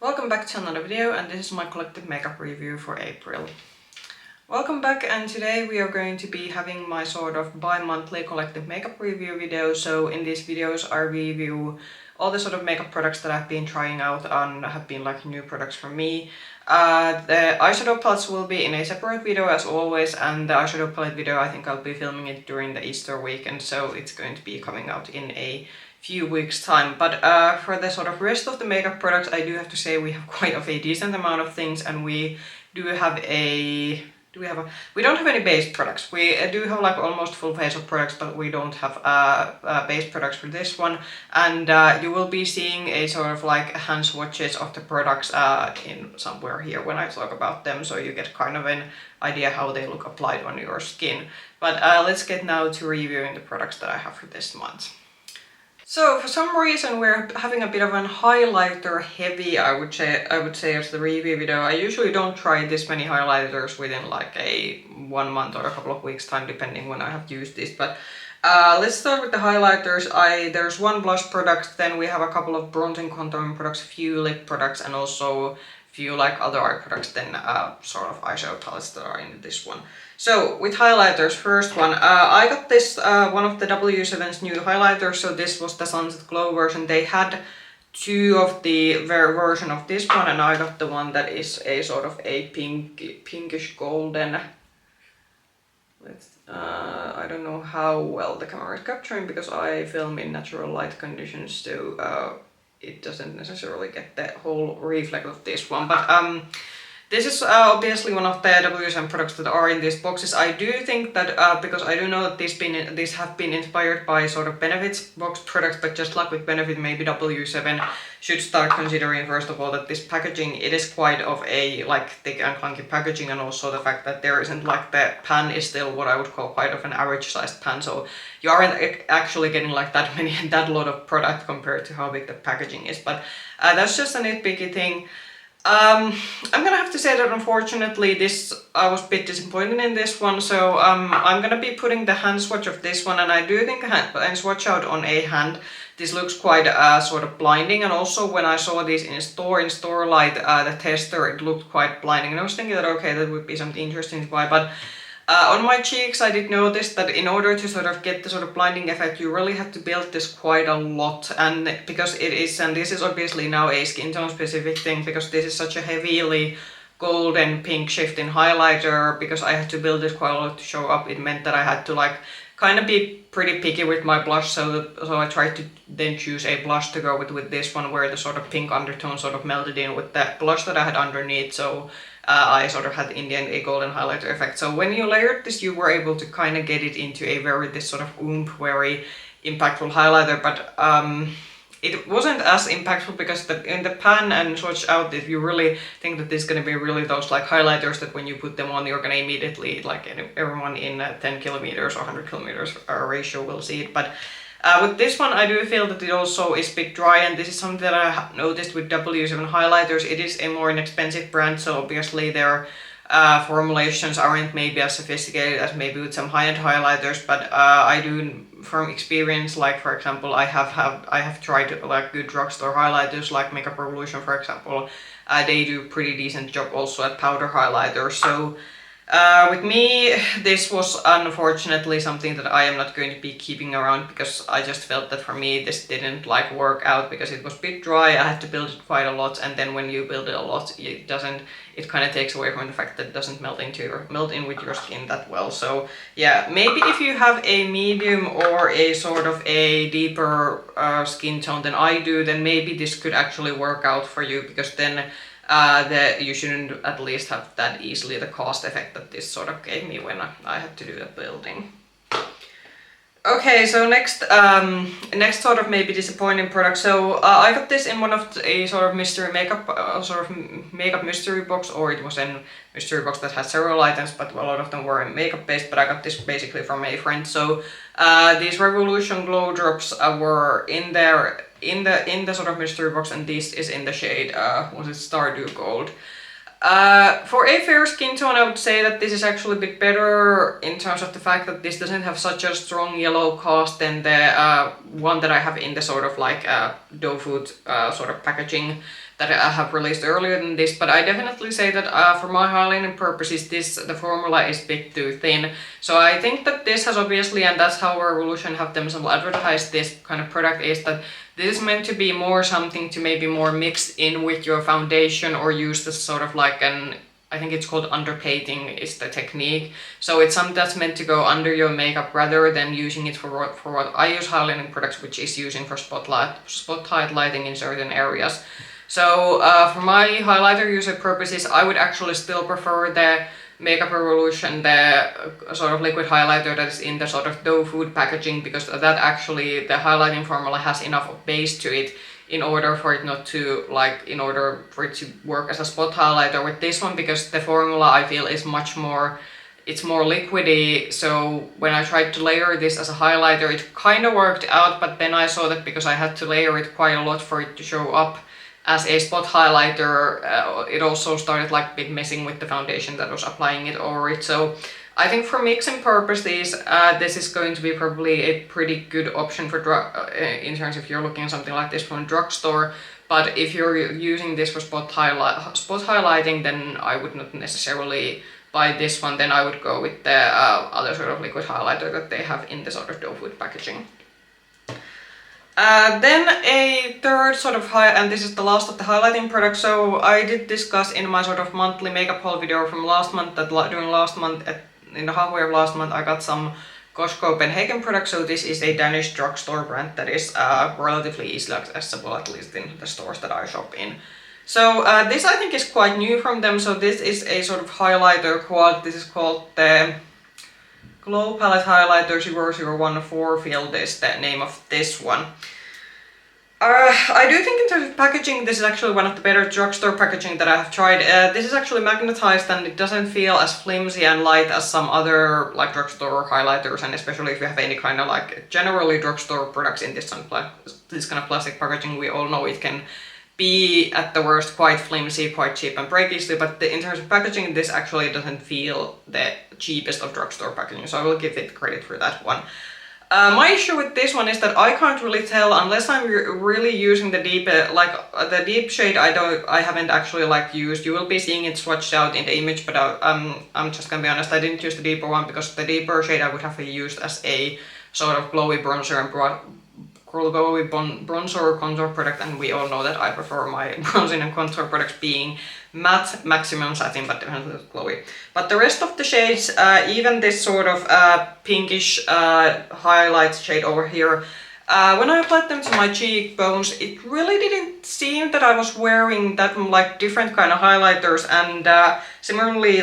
Welcome back to another video, and this is my collective makeup review for April. Welcome back, and today we are going to be having my sort of bi-monthly collective makeup review video. So in these videos I review all the sort of makeup products that I've been trying out and have been like new products for me. The eyeshadow palettes will be in a separate video as always, and the eyeshadow palette video I think I'll be filming it during the Easter weekend, so it's going to be coming out in a few weeks time. But for the sort of rest of the makeup products, I do have to say we have quite of a decent amount of things, and we do have a we don't have any base products. We do have like almost full face of products, but we don't have base products for this one. And you will be seeing a sort of like hand swatches of the products in somewhere here when I talk about them, so you get kind of an idea how they look applied on your skin. But let's get now to reviewing the products that I have for this month. So for some reason we're having a bit of an highlighter heavy, I would say as the review video. I usually don't try this many highlighters within like a 1 month or a couple of weeks time, depending when I have used this. But let's start with the highlighters. There's one blush product, then we have a couple of bronzing contouring products, a few lip products, and also a few like other eye products, then sort of eyeshadow palettes that are in this one. So with highlighters, first one, I got this one of the W7's new highlighters. So this was the Sunset Glow version. They had two of the version of this one, and I got the one that is a sort of a pinkish golden. I don't know how well the camera is capturing because I film in natural light conditions, so it doesn't necessarily get the whole reflect of this one. But this is obviously one of the W7 products that are in these boxes. I do think that because I do know that these have been inspired by sort of Benefit's box products, but just like with Benefit, maybe W7 should start considering first of all that this packaging, it is quite of a like thick and clunky packaging, and also the fact that there isn't like the pan is still what I would call quite of an average sized pan, so you aren't actually getting like that lot of product compared to how big the packaging is. But that's just a nitpicky thing. I'm gonna have to say that unfortunately I was a bit disappointed in this one, so I'm gonna be putting the hand swatch of this one, and I do think a hand swatch out on a hand, this looks quite sort of blinding, and also when I saw these in store light, the tester, it looked quite blinding, and I was thinking that okay, that would be something interesting to buy. But on my cheeks I did notice that in order to sort of get the sort of blinding effect, you really have to build this quite a lot, and because it is, and this is obviously now a skin tone specific thing, because this is such a heavily golden pink shifting highlighter, because I had to build it quite a lot to show up, it meant that I had to like kind of be pretty picky with my blush, so I tried to then choose a blush to go with this one, where the sort of pink undertone sort of melted in with the blush that I had underneath, so I sort of had in the end a golden highlighter effect. So when you layered this, you were able to kind of get it into a this sort of very impactful highlighter, but it wasn't as impactful because in the pan and swatch out, if you really think that this is going to be really those like highlighters that when you put them on, you're going to immediately, like everyone in 10 kilometers or 100 kilometers ratio will see it. But with this one, I do feel that it also is a bit dry, and this is something that I have noticed with W7 highlighters. It is a more inexpensive brand, so obviously their formulations aren't maybe as sophisticated as maybe with some high-end highlighters, but I do, from experience, like for example, I have tried like good drugstore highlighters like Makeup Revolution, for example. They do pretty decent job also at powder highlighters. So with me, this was unfortunately something that I am not going to be keeping around, because I just felt that for me this didn't like work out, because it was a bit dry. I had to build it quite a lot, and then when you build it a lot, it kind of takes away from the fact that it doesn't melt in with your skin that well. So yeah, maybe if you have a medium or a sort of a deeper skin tone than I do, then maybe this could actually work out for you, because then you shouldn't at least have that easily the cost effect that this sort of gave me when I had to do the building. Okay, so next sort of maybe disappointing product. So I got this in one of a sort of mystery makeup, makeup mystery box, or it was a mystery box that had several items, but a lot of them were makeup based. But I got this basically from a friend. So these Revolution Glow Drops were in there in the sort of mystery box, and this is in the shade was it Stardew Gold. For a fair skin tone, I would say that this is actually a bit better in terms of the fact that this doesn't have such a strong yellow cast than the one that I have in the sort of like doe food sort of packaging. that I have released earlier than this, but I definitely say that for my highlighting purposes, the formula is a bit too thin. So I think that this has obviously, and that's how Revolution have themselves advertised this kind of product, is that this is meant to be more something to maybe more mix in with your foundation or use this sort of like I think it's called underpainting is the technique. So it's something that's meant to go under your makeup rather than using it for what I use highlighting products, which is using for spot highlighting in certain areas. So for my highlighter user purposes, I would actually still prefer the Makeup Revolution, the sort of liquid highlighter that is in the sort of doe food packaging, because that actually, the highlighting formula has enough of base to it in order for it not to, in order for it to work as a spot highlighter with this one, because the formula I feel is much more, it's more liquidy. So when I tried to layer this as a highlighter, it kind of worked out, but then I saw that because I had to layer it quite a lot for it to show up as a spot highlighter, it also started a bit messing with the foundation that was applying it over it. So I think for mixing purposes, this is going to be probably a pretty good option for in terms if you're looking at something like this from a drugstore. But if you're using this for spot highlighting, then I would not necessarily buy this one. Then I would go with the other sort of liquid highlighter that they have in the sort of doe food packaging. Then a third sort of and this is the last of the highlighting products. So I did discuss in my sort of monthly makeup haul video from last month that during last month, in the halfway of last month, I got some Kohl Copenhagen products. So this is a Danish drugstore brand that is relatively easily accessible, at least in the stores that I shop in. So this I think is quite new from them. So this is a sort of highlighter quad. This is called the Glow Palette Highlighter 0014 Field is the name of this one. I do think in terms of packaging, this is actually one of the better drugstore packaging that I have tried. This is actually magnetized and it doesn't feel as flimsy and light as some other drugstore highlighters, and especially if you have any kind of generally drugstore products in this kind of plastic packaging, we all know it can be at the worst quite flimsy, quite cheap and break easily, but in terms of packaging, this actually doesn't feel the cheapest of drugstore packaging, so I will give it credit for that one. My issue with this one is that I can't really tell unless I'm really using the deep, the deep shade. I haven't actually used. You will be seeing it swatched out in the image, but I'm just gonna be honest. I didn't use the deeper one because the deeper shade I would have used as a sort of glowy bronzer and glowy bronzer contour product, and we all know that I prefer my bronzing and contour products being matte, maximum satin, but definitely not glowy. But the rest of the shades, even this sort of pinkish highlight shade over here, when I applied them to my cheekbones, it really didn't seem that I was wearing that different kind of highlighters, and similarly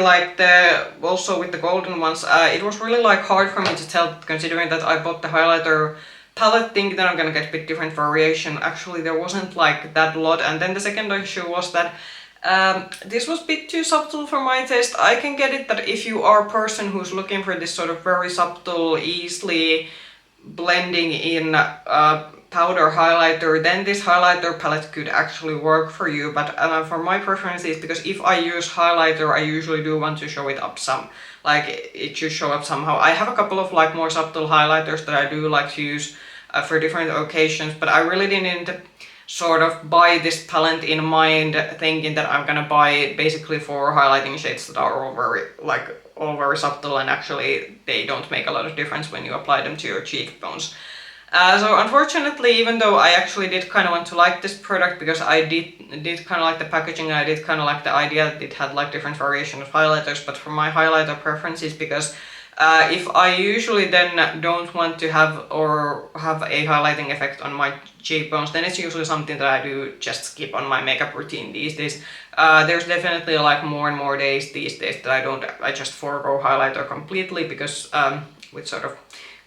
also with the golden ones, it was really hard for me to tell, considering that I bought the highlighter palette thinking that I'm gonna get a bit different variation. Actually there wasn't that lot. And then the second issue was that this was a bit too subtle for my taste. I can get it that if you are a person who's looking for this sort of very subtle, easily blending in powder highlighter, then this highlighter palette could actually work for you. But for my preferences, because if I use highlighter, I usually do want to show it up some. It should show up somehow. I have a couple of more subtle highlighters that I do like to use for different occasions, but I really didn't sort of buy this palette in mind thinking that I'm gonna buy it basically for highlighting shades that are all very subtle, and actually they don't make a lot of difference when you apply them to your cheekbones. So unfortunately, even though I actually did kind of want to like this product because I did kind of like the packaging, I did kind of like the idea that it had different variation of highlighters, but for my highlighter preferences, because if I usually then don't want to have a highlighting effect on my cheekbones, then it's usually something that I do just skip on my makeup routine these days. There's definitely more and more days these days that I just forego highlighter completely, because with sort of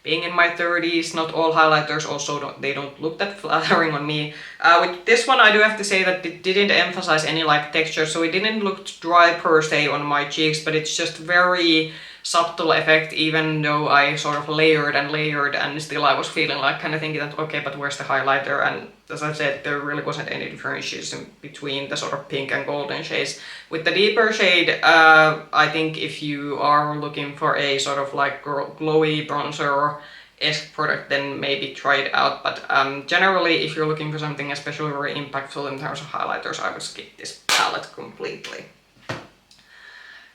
being in my 30s, not all highlighters they don't look that flattering on me. With this one, I do have to say that it didn't emphasize any texture, so it didn't look dry per se on my cheeks, but it's just very subtle effect, even though I sort of layered and still I was feeling kind of thinking that okay, but where's the highlighter? And as I said, there really wasn't any differentiation between the sort of pink and golden shades. With the deeper shade, I think if you are looking for a sort of glowy bronzer esque product, then maybe try it out. But generally, if you're looking for something especially very impactful in terms of highlighters, I would skip this palette completely.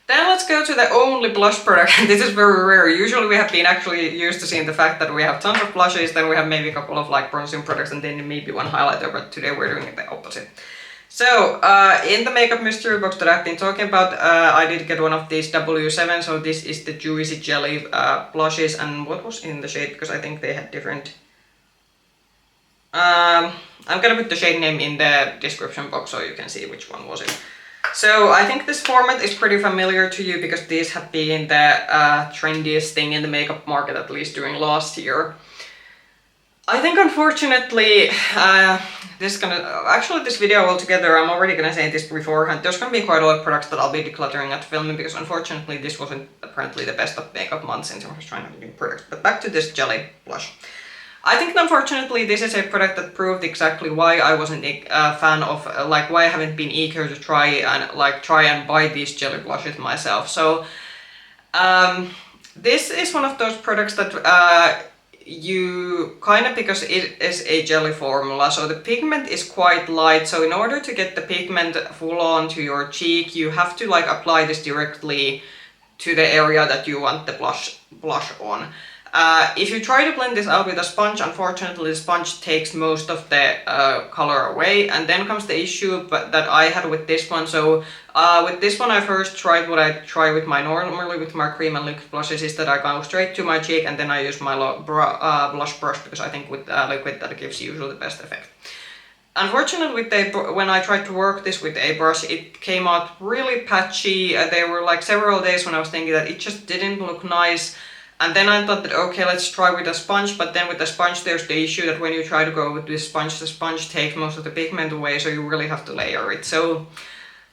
Then let's go to the only blush product. This is very rare. Usually we have been actually used to seeing the fact that we have tons of blushes, then we have maybe a couple of like bronzing products, and then maybe one highlighter, but today we're doing the opposite. So, in the makeup mystery box that I've been talking about, I did get one of these W7, so this is the Juicy Jelly blushes, and what was in the shade, because I think they had different... I'm gonna put the shade name in the description box so you can see which one was it. So, I think this format is pretty familiar to you because these have been the trendiest thing in the makeup market, at least during last year. I think unfortunately, this video altogether, I'm already gonna say this beforehand, there's gonna be quite a lot of products that I'll be decluttering at filming because unfortunately this wasn't apparently the best of makeup months in terms of trying out new products. But back to this jelly blush. I think unfortunately this is a product that proved exactly why I wasn't a fan of, why I haven't been eager to try and buy these jelly blushes myself. So, this is one of those products that you kind of, because it is a jelly formula, so the pigment is quite light, so in order to get the pigment full on to your cheek, you have to like apply this directly to the area that you want the blush on. If you try to blend this out with a sponge, unfortunately the sponge takes most of the color away, and then comes the issue that I had with this one. So with this one I first tried what I try with my normally with my cream and liquid blushes, is that I go straight to my cheek and then I use my blush brush, because I think with liquid that gives usually the best effect. Unfortunately, when I tried to work this with a brush, it came out really patchy. There were like several days when I was thinking that it just didn't look nice. And then I thought that, okay, let's try with a sponge, but then with the sponge there's the issue that when you try to go with this sponge, the sponge takes most of the pigment away, so you really have to layer it. So,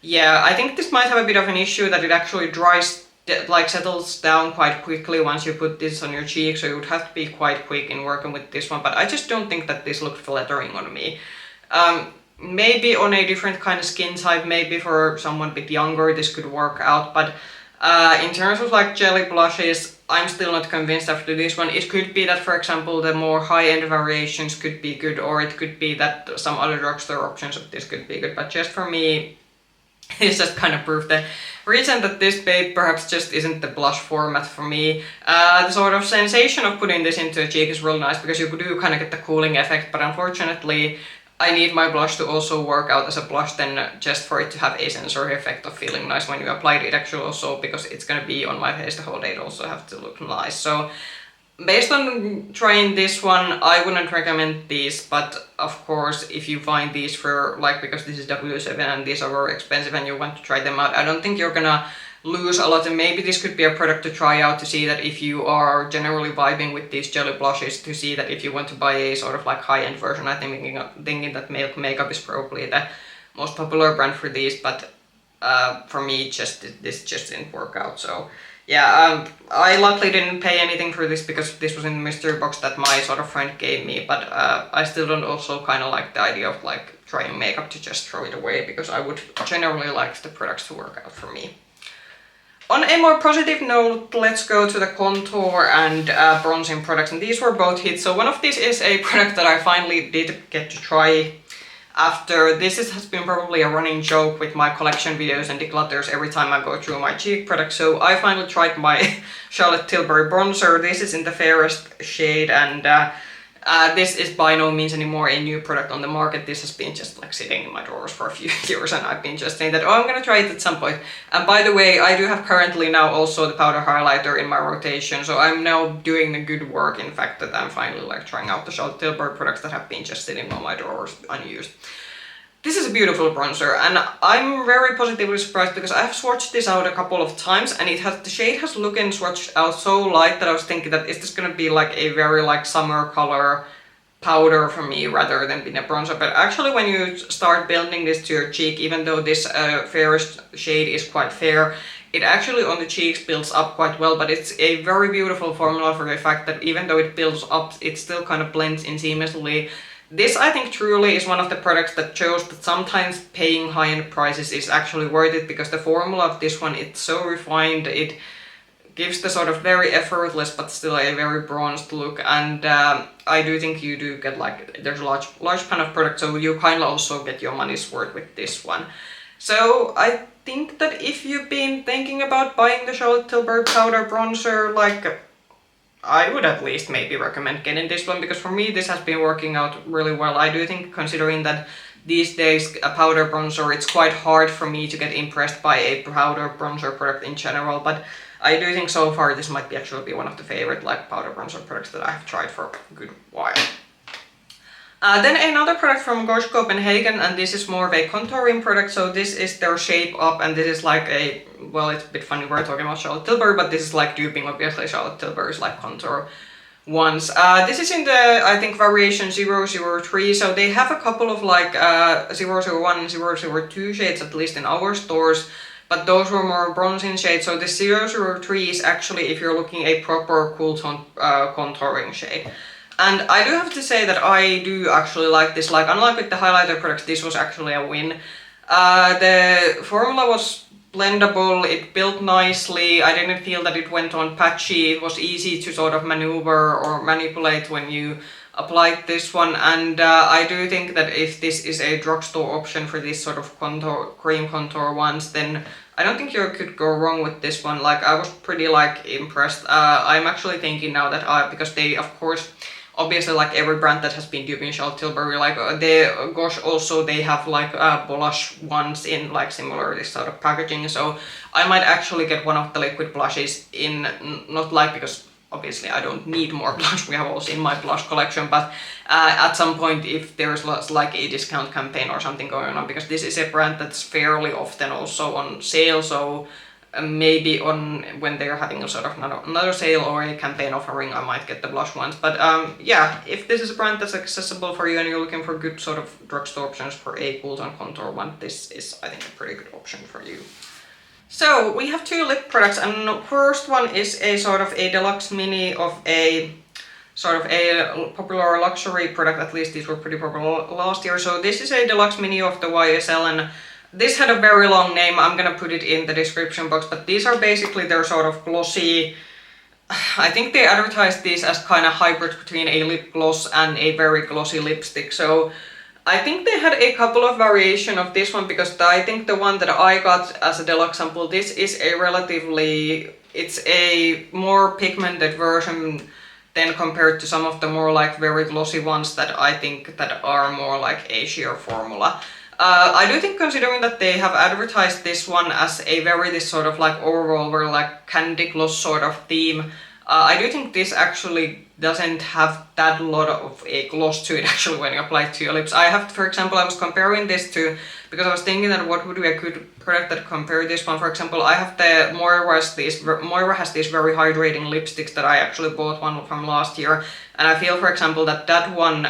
yeah, I think this might have a bit of an issue that it actually settles down quite quickly once you put this on your cheek, so you would have to be quite quick in working with this one, but I just don't think that this looked flattering on me. Maybe on a different kind of skin type, maybe for someone a bit younger this could work out, but in terms of like jelly blushes, I'm still not convinced after this one. It could be that, for example, the more high-end variations could be good, or it could be that some other drugstore options of this could be good, but just for me, it's just kind of proof the reason that this babe perhaps just isn't the blush format for me. The sort of sensation of putting this into a cheek is real nice because you do kind of get the cooling effect, but unfortunately I need my blush to also work out as a blush then just for it to have a sensory effect of feeling nice when you apply it. It actually also, because it's gonna be on my face the whole day, it also have to look nice. So based on trying this one, I wouldn't recommend these, but of course if you find these for because this is W7 and these are very expensive and you want to try them out, I don't think you're gonna lose a lot, and maybe this could be a product to try out to see that if you are generally vibing with these jelly blushes, to see that if you want to buy a sort of like high-end version. I think thinking that Milk Makeup is probably the most popular brand for these, but for me this just didn't work out. So yeah, I luckily didn't pay anything for this because this was in the mystery box that my sort of friend gave me, but I still don't also kind of like the idea of like trying makeup to just throw it away, because I would generally like the products to work out for me. On a more positive note, let's go to the contour and bronzing products, and these were both hits. So one of these is a product that I finally did get to try after. This has been probably a running joke with my collection videos and declutters every time I go through my cheek products. So I finally tried my Charlotte Tilbury bronzer. This is in the fairest shade, and this is by no means anymore a new product on the market. This has been just like sitting in my drawers for a few years, and I've been just saying that, oh, I'm gonna try it at some point. And by the way, I do have currently now also the powder highlighter in my rotation, so I'm now doing the good work, in fact, that I'm finally like trying out the Charlotte Tilbury products that have been just sitting on my drawers unused. This is a beautiful bronzer, and I'm very positively surprised because I have swatched this out a couple of times, and the shade has looked and swatched out so light that I was thinking that is this gonna be like a very like summer color powder for me rather than being a bronzer. But actually when you start blending this to your cheek, even though this fairest shade is quite fair, it actually on the cheeks builds up quite well, but it's a very beautiful formula for the fact that even though it builds up, it still kind of blends in seamlessly. This, I think, truly is one of the products that shows that sometimes paying high-end prices is actually worth it, because the formula of this one, it's so refined, it gives the sort of very effortless but still a very bronzed look, and I do think you do get like, there's a large pan of product, so you kind of also get your money's worth with this one. So I think that if you've been thinking about buying the Charlotte Tilbury powder bronzer, like, I would at least maybe recommend getting this one, because for me this has been working out really well. I do think, considering that these days a powder bronzer, it's quite hard for me to get impressed by a powder bronzer product in general, but I do think so far this might be actually be one of the favorite like powder bronzer products that I've tried for a good while. Then another product from Gosh Copenhagen, and this is more of a contouring product. So this is their Shape Up, and this is like a, well, it's a bit funny we're talking about Charlotte Tilbury, but this is like duping obviously Charlotte Tilbury's like contour ones. This is in the, I think, variation 003, so they have a couple of like 001 and 002 shades, at least in our stores, but those were more bronzing shades. So the 003 is actually, if you're looking, a proper cool tone contouring shade. And I do have to say that I do actually like this, like unlike with the highlighter products, this was actually a win. The formula was blendable, it built nicely, I didn't feel that it went on patchy, it was easy to sort of maneuver or manipulate when you applied this one, and I do think that if this is a drugstore option for this sort of contour, cream contour ones, then I don't think you could go wrong with this one. Like, I was pretty like impressed. I'm actually thinking now that because they, of course, obviously, like every brand that has been duping Charlotte Tilbury, like Gosh also, they have like blush ones in like similar this sort of packaging. So I might actually get one of the liquid blushes in, not like, because obviously I don't need more blush, we have also in my blush collection, but at some point if there's like a discount campaign or something going on, because this is a brand that's fairly often also on sale, so maybe on when they're having a sort of another sale or a campaign offering, I might get the blush ones. But yeah, if this is a brand that's accessible for you and you're looking for good sort of drugstore options for a cool tone contour one, this is, I think, a pretty good option for you. So we have two lip products, and the first one is a sort of a deluxe mini of a sort of a popular luxury product, at least these were pretty popular last year. So this is a deluxe mini of the YSL, and this had a very long name, I'm gonna put it in the description box, but these are basically their sort of glossy, I think they advertised these as kind of hybrid between a lip gloss and a very glossy lipstick. So I think they had a couple of variation of this one, because I think the one that I got as a deluxe sample, this is a relatively, it's a more pigmented version than compared to some of the more like very glossy ones that I think that are more like a sheer formula. I do think, considering that they have advertised this one as a very this sort of like overall very like candy gloss sort of theme, I do think this actually doesn't have that lot of a gloss to it actually when you apply it to your lips. I have, for example, I was comparing this to, because I was thinking that what would be a good product that compare this one. For example, I have the Moira has these very hydrating lipsticks that I actually bought one from last year, and I feel, for example, that one,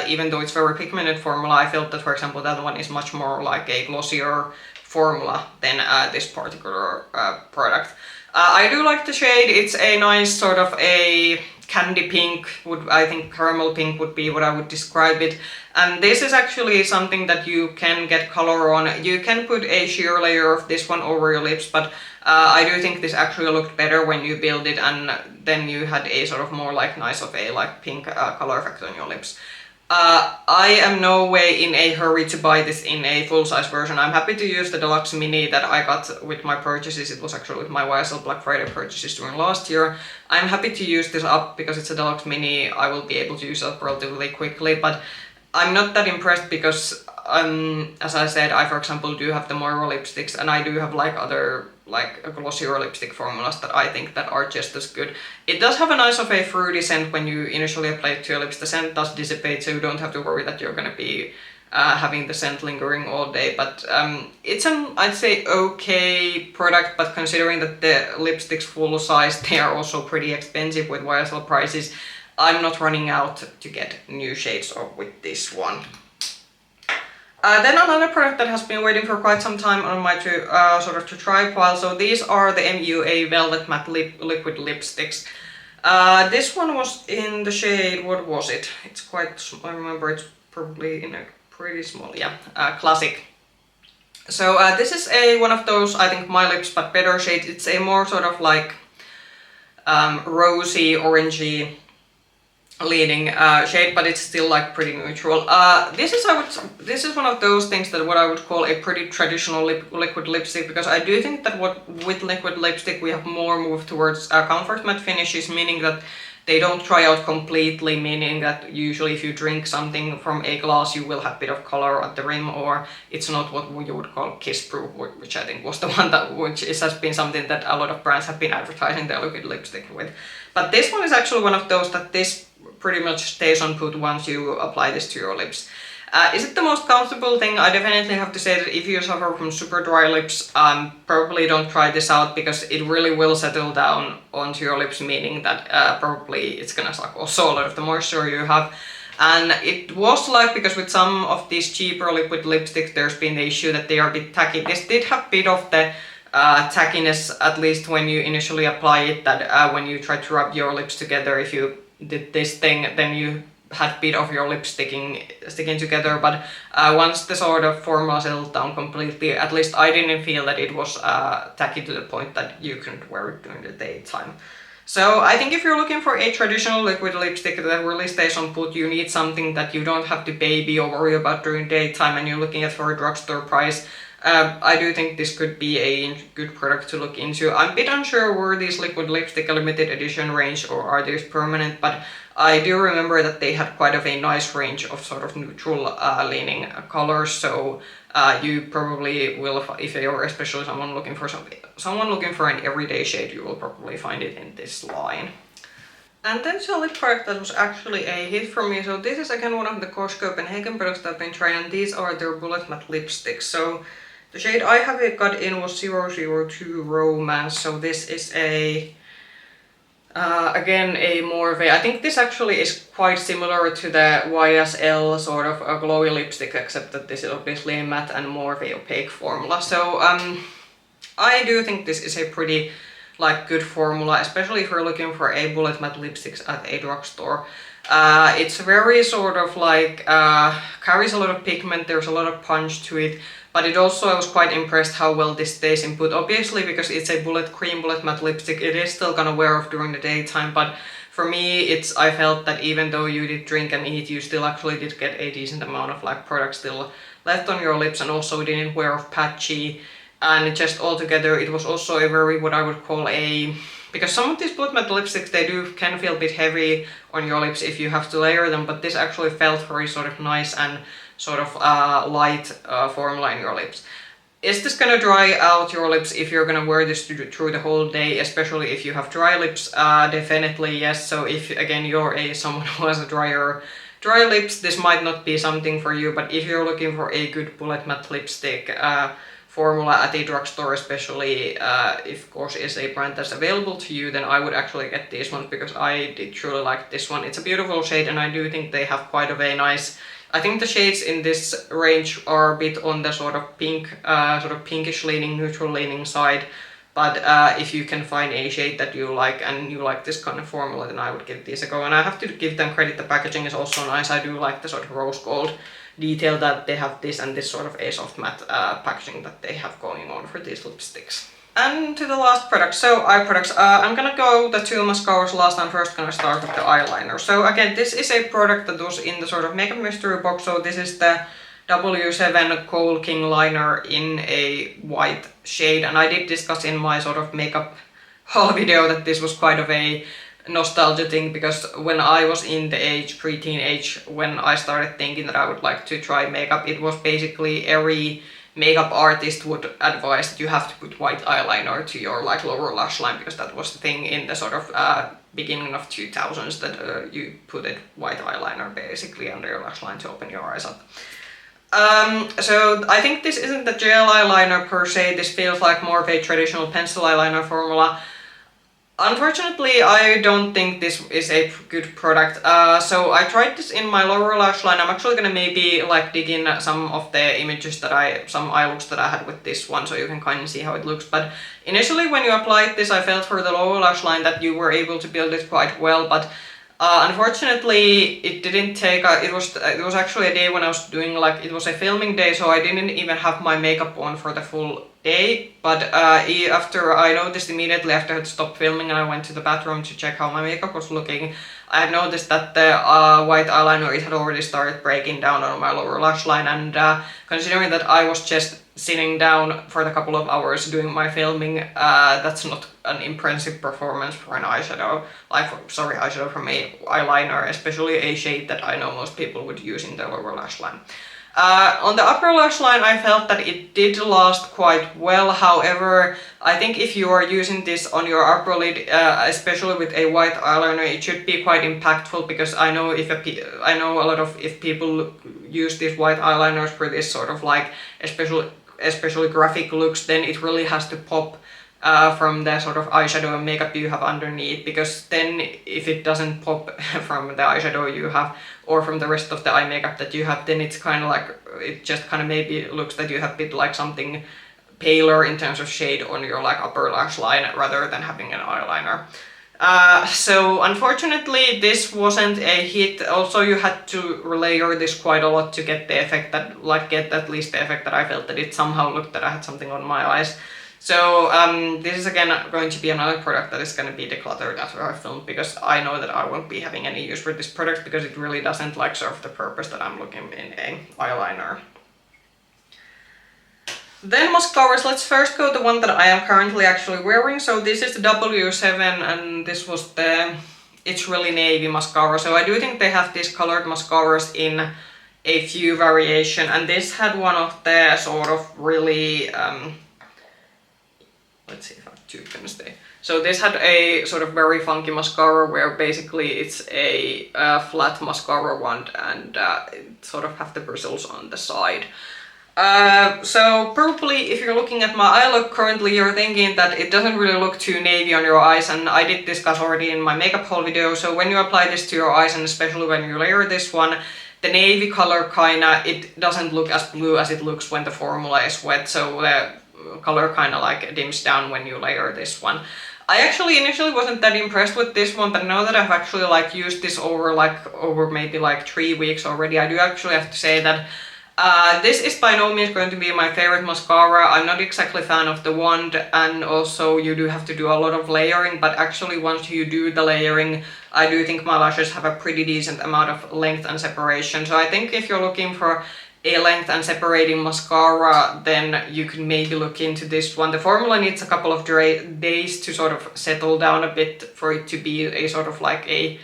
even though it's very pigmented formula, I felt that, for example, that one is much more like a glossier formula than this particular product. I do like the shade, it's a nice sort of a candy pink, I think caramel pink would be what I would describe it. And this is actually something that you can get color on. You can put a sheer layer of this one over your lips, but I do think this actually looked better when you build it, and then you had a sort of more like nice of a like pink color effect on your lips. I am no way in a hurry to buy this in a full-size version. I'm happy to use the deluxe mini that I got with my purchases. It was actually with my YSL Black Friday purchases during last year. I'm happy to use this up because it's a deluxe mini. I will be able to use it up relatively quickly, but I'm not that impressed because, as I said, I, for example, do have the Moira lipsticks, and I do have like other like glossier lipstick formulas that I think that are just as good. It does have a nice of a fruity scent when you initially apply it to your lips. The scent does dissipate, so you don't have to worry that you're gonna be having the scent lingering all day. But it's an, I'd say, okay product, but considering that the lipsticks full size, they are also pretty expensive with YSL prices, I'm not running out to get new shades of with this one. Then another product that has been waiting for quite some time on my sort of to try pile. So these are the MUA Velvet Matte Liquid Lipsticks. This one was in the shade, what was it? It's quite, I remember it's probably in a pretty small, yeah, Classic. So this is one of those, I think, My Lips but better shade. It's a more sort of like rosy, orangey leaning shade, but it's still like pretty neutral. This is one of those things that what I would call a pretty traditional liquid lipstick, because I do think that with liquid lipstick we have more moved towards comfort matte finishes, meaning that they don't dry out completely, meaning that usually if you drink something from a glass you will have a bit of color at the rim, or it's not what you would call kiss proof, which I think was the one that has been something that a lot of brands have been advertising their liquid lipstick with. But this one is actually one of those that this pretty much stays on put once you apply this to your lips. Is it the most comfortable thing? I definitely have to say that if you suffer from super dry lips, probably don't try this out, because it really will settle down onto your lips, meaning that probably it's gonna suck also a lot of the moisture you have. And it was like, because with some of these cheaper liquid lipsticks there's been the issue that they are a bit tacky. This did have a bit of the tackiness, at least when you initially apply it, that when you try to rub your lips together, if you did this thing, then you had a bit of your lips sticking together. But once the sort of formula settled down completely, at least I didn't feel that it was tacky to the point that you couldn't wear it during the daytime. So I think if you're looking for a traditional liquid lipstick that really stays on put, you need something that you don't have to baby or worry about during daytime, and you're looking at for a drugstore price. I do think this could be a good product to look into. I'm a bit unsure were these liquid lipstick a limited edition range or are these permanent, but I do remember that they had quite of a nice range of sort of neutral leaning colors, so you probably will, if you're especially someone looking for an everyday shade, you will probably find it in this line. And then a lip product that was actually a hit for me. So this is again one of the Kohl Copenhagen products that I've been trying, and these are their bullet matte lipsticks. So the shade I have it got in was 002 Romance. So this is a again a more of a, I think this actually is quite similar to the YSL sort of a glowy lipstick, except that this is obviously a matte and more of a opaque formula. So I do think this is a pretty like good formula, especially if you're looking for a bullet matte lipsticks at a drugstore. It's very sort of like carries a lot of pigment, there's a lot of punch to it, but it also, I was quite impressed how well this stays in put. Obviously, because it's a cream bullet matte lipstick, it is still gonna wear off during the daytime, but for me, I felt that even though you did drink and eat, you still actually did get a decent amount of like product still left on your lips, and also didn't wear off patchy. And just altogether, it was also a very, what I would call a, because some of these bullet matte lipsticks, they can feel a bit heavy on your lips if you have to layer them, but this actually felt very sort of nice and sort of light formula in your lips. Is this gonna dry out your lips if you're gonna wear this through the whole day, especially if you have dry lips? Definitely yes. So if again you're someone who has a dry lips, this might not be something for you, but if you're looking for a good bullet matte lipstick formula at a drugstore, especially if Kohl is a brand that's available to you, then I would actually get these ones, because I did truly like this one. It's a beautiful shade, and I do think they have quite of a nice, I think the shades in this range are a bit on the sort of pink, sort of pinkish leaning, neutral leaning side, but if you can find a shade that you like and you like this kind of formula, then I would give these a go. And I have to give them credit, the packaging is also nice. I do like the sort of rose gold detail that they have this, and this sort of a soft matte packaging that they have going on for these lipsticks. And to the last product, so eye products. I'm gonna go the two mascaras last. I'm first gonna start with the eyeliner. So again, this is a product that was in the sort of makeup mystery box. So this is the W7 Kohl King liner in a white shade, and I did discuss in my sort of makeup haul video that this was quite of a nostalgia thing, because when I was in the pre-teen age, when I started thinking that I would like to try makeup, it was basically every makeup artist would advise that you have to put white eyeliner to your like lower lash line, because that was the thing in the sort of beginning of 2000s, that you put a white eyeliner basically under your lash line to open your eyes up. So I think this isn't the gel eyeliner per se, this feels like more of a traditional pencil eyeliner formula. Unfortunately, I don't think this is a good product. So I tried this in my lower lash line. I'm actually gonna maybe like dig in some of the images that some eye looks that I had with this one, so you can kind of see how it looks. But initially when you applied this, I felt for the lower lash line that you were able to build it quite well, but Unfortunately, it didn't take. It was actually a day when I was doing like it was a filming day, so I didn't even have my makeup on for the full day. But after I noticed immediately after I had stopped filming and I went to the bathroom to check how my makeup was looking, I had noticed that the white eyeliner, it had already started breaking down on my lower lash line, and considering that I was just sitting down for the couple of hours doing my filming, that's not an impressive performance for an eyeshadow. Eyeshadow from a eyeliner, especially a shade that I know most people would use in their lower lash line. On the upper lash line, I felt that it did last quite well. However, I think if you are using this on your upper lid, especially with a white eyeliner, it should be quite impactful, because I know I know a lot of if people use these white eyeliners for this sort of like especially graphic looks, then it really has to pop from the sort of eyeshadow and makeup you have underneath, because then if it doesn't pop from the eyeshadow you have or from the rest of the eye makeup that you have, then it's kind of like, it just kind of maybe looks that you have a bit like something paler in terms of shade on your like upper lash line rather than having an eyeliner. So unfortunately this wasn't a hit. Also, you had to layer this quite a lot to get the effect that, like, get at least the effect that I felt that it somehow looked that I had something on my eyes. So this is again going to be another product that is going to be decluttered after I film, because I know that I won't be having any use for this product, because it really doesn't like serve the purpose that I'm looking in a eyeliner. Then mascaras, let's first go to the one that I am currently actually wearing. So this is the W7, and this was the It's Really Navy mascara. So I do think they have these colored mascaras in a few variation, and this had one of the sort of really let's see if I have two pins stay. So this had a sort of very funky mascara where basically it's a flat mascara wand, and it sort of have the bristles on the side. So probably if you're looking at my eye look currently, you're thinking that it doesn't really look too navy on your eyes, and I did discuss already in my makeup haul video. So when you apply this to your eyes, and especially when you layer this one, the navy color kinda, it doesn't look as blue as it looks when the formula is wet, so the color kinda like dims down when you layer this one. I actually initially wasn't that impressed with this one, but now that I've actually like used this over maybe like 3 weeks already, I do actually have to say that this is by no means going to be my favorite mascara. I'm not exactly a fan of the wand, and also you do have to do a lot of layering, but actually once you do the layering, I do think my lashes have a pretty decent amount of length and separation. So I think if you're looking for a length and separating mascara, then you can maybe look into this one. The formula needs a couple of days to sort of settle down a bit for it to be a sort of like a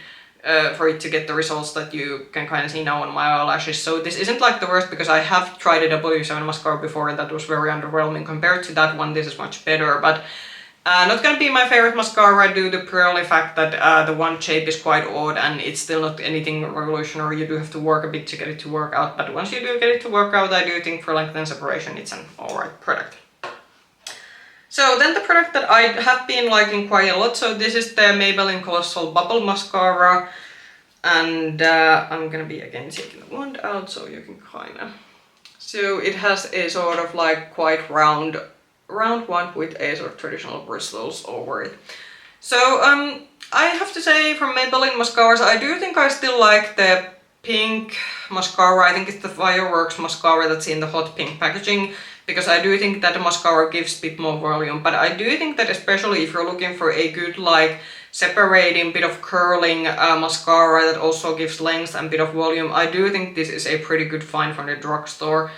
for it to get the results that you can kind of see now on my eyelashes. So this isn't like the worst, because I have tried a W7 mascara before and that was very underwhelming. Compared to that one, this is much better, but not gonna be my favorite mascara due to purely fact that the wand shape is quite odd, and it's still not anything revolutionary. You do have to work a bit to get it to work out, but once you do get it to work out, I do think for length and separation it's an alright product. So then the product that I have been liking quite a lot, so this is the Maybelline Colossal Bubble Mascara, and I'm gonna be again taking the wand out so you can kinda... So it has a sort of like quite round one with a sort of traditional bristles over it. So I have to say, from Maybelline mascaras, I do think I still like the pink mascara. I think it's the Fireworks mascara that's in the hot pink packaging, because I do think that the mascara gives a bit more volume. But I do think that especially if you're looking for a good like separating bit of curling mascara that also gives length and bit of volume, I do think this is a pretty good find from the drugstore.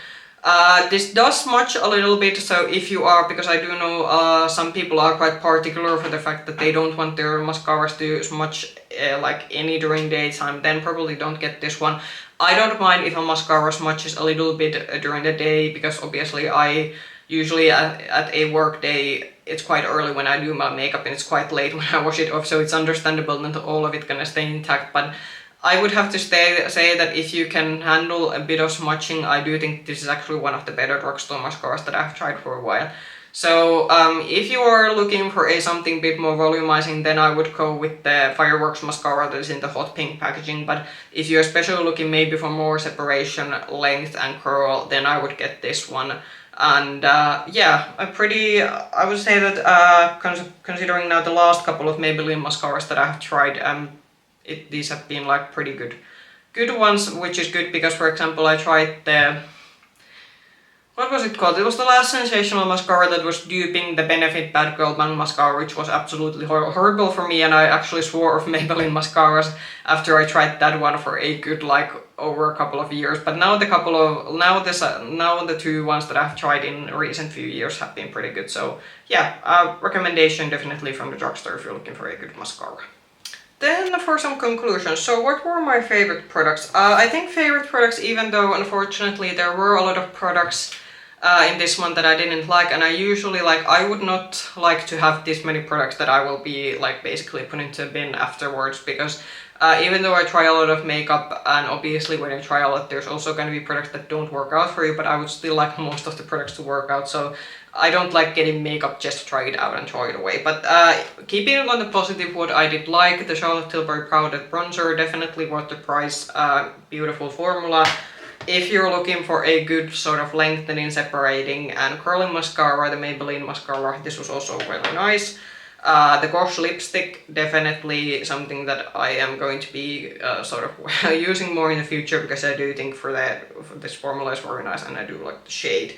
This does smudge a little bit, so if you are, because I do know some people are quite particular for the fact that they don't want their mascaras to smudge like any during daytime, then probably don't get this one. I don't mind if a mascara smudges a little bit during the day, because obviously I usually at a work day, it's quite early when I do my makeup and it's quite late when I wash it off, so it's understandable that all of it gonna stay intact. But I would have to say that if you can handle a bit of smudging, I do think this is actually one of the better drugstore mascaras that I've tried for a while. So if you are looking for something a bit more volumizing, then I would go with the Fireworks mascara that is in the hot pink packaging. But if you're especially looking maybe for more separation, length and curl, then I would get this one. And yeah, I would say that considering now the last couple of Maybelline mascaras that I have tried, these have been like pretty good ones, which is good because, for example, I tried the, what was it called? It was the last sensational mascara that was duping the Benefit Bad Girl Bang mascara, which was absolutely horrible for me, and I actually swore off Maybelline mascaras after I tried that one for a good like over a couple of years. But now now the two ones that I've tried in recent few years have been pretty good. So yeah, recommendation definitely from the drugstore if you're looking for a good mascara. Then for some conclusions, so what were my favorite products? I think favorite products, even though unfortunately there were a lot of products in this one that I didn't like, and I usually I would not like to have this many products that I will be like basically put into a bin afterwards, because even though I try a lot of makeup, and obviously when I try a lot there's also going to be products that don't work out for you, but I would still like most of the products to work out, so I don't like getting makeup just to try it out and throw it away. But keeping it on the positive, what I did like, the Charlotte Tilbury Powder Bronzer, definitely worth the price, beautiful formula. If you're looking for a good sort of lengthening, separating and curling mascara, the Maybelline mascara, this was also really nice. The Gosh lipstick, definitely something that I am going to be sort of using more in the future, because I do think for this formula is very nice and I do like the shade.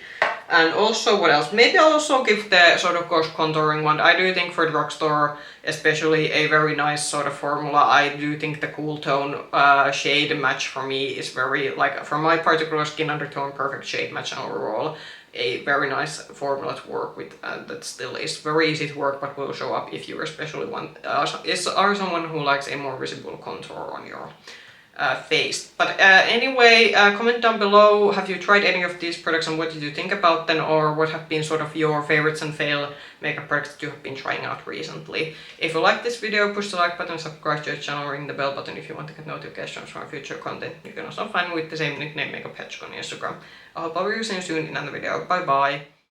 And also, what else? Maybe I'll also give the sort of Gosh contouring one. I do think for drugstore, especially a very nice sort of formula. I do think the cool tone shade match for me is very, like for my particular skin undertone, perfect shade match, and overall a very nice formula to work with, and that still is very easy to work, but will show up if you especially are someone who likes a more visible contour on your face. But anyway, comment down below, have you tried any of these products and what did you think about them, or what have been sort of your favorites and fail makeup products that you have been trying out recently. If you like this video, push the like button, subscribe to the channel, ring the bell button if you want to get notifications from future content. You can also find me with the same nickname, Makeup Hedgehog, on Instagram. I hope I'll be seeing you soon in another video. Bye bye!